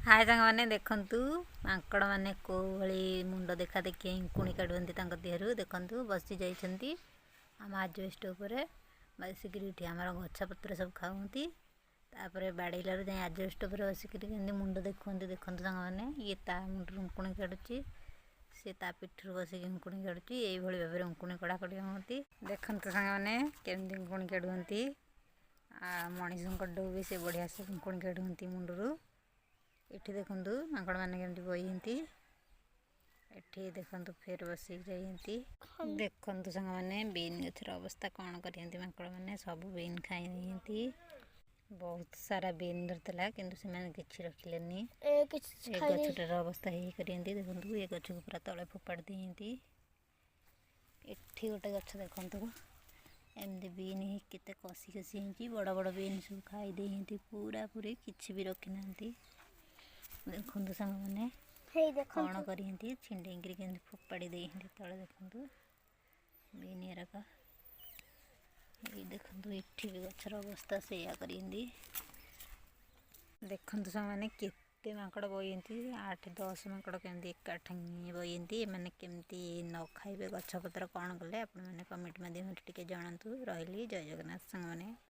हाय सांग मैंने देखु माकड़ मैंने को मुंड देखा देखी इंकुणी काढ़ुंट देहर देखु बसी जाइंट आम आजबेस्ट बसिक आम गछपत्र सब खाऊँगी तापर बाड़ेलू जाए आजबेस्ट बसिक मुंड देखुं देखते सांग मैंने ये ता मुंड इंकुणी काढ़ुची सी ता पिठू बसिक इंकुणी काढ़ुची ये भाव में इंकुणी कड़ाकड़ी होती देखते सांग मैंने केमती इंकुणी काढ़ुंट मनीष डो भी से बढ़िया से इंकुणी काढ़ुंट मुंडरू एठी देखु माकड़ मैंने केमती बही एठी देखु फेर बसिक जाइंती देखु सांग मैंने बीन गछर अवस्था कौन करती माकड़ मैंने सब बीन खाई बहुत सारा बीन धरता किंतु से किसी रखिले गछटार अवस्था ही करती देखु ये गछ को पूरा तले फोपाड़ दिखती एठी गोटे गछ देखु एमती बीन केते कषि कषि बड़ बड़ बीन सब खाई पूरा पूरी किसी भी रखी ना देखु सांग मैंने कौन करती छिंडी के फोपाड़ी देती तले देखु बीनियरक ये देखु ये भी गछर अवस्था से देखु सांग मैंने केते माकड़ बही 8-10 माकड़ केमती एकाठी बही मैंने केमती न खाइबे गछपत्र कौन कले आपण मैंने कमेंट माध्यम टे जनातु रही जय जगन्नाथ सांग मैंने।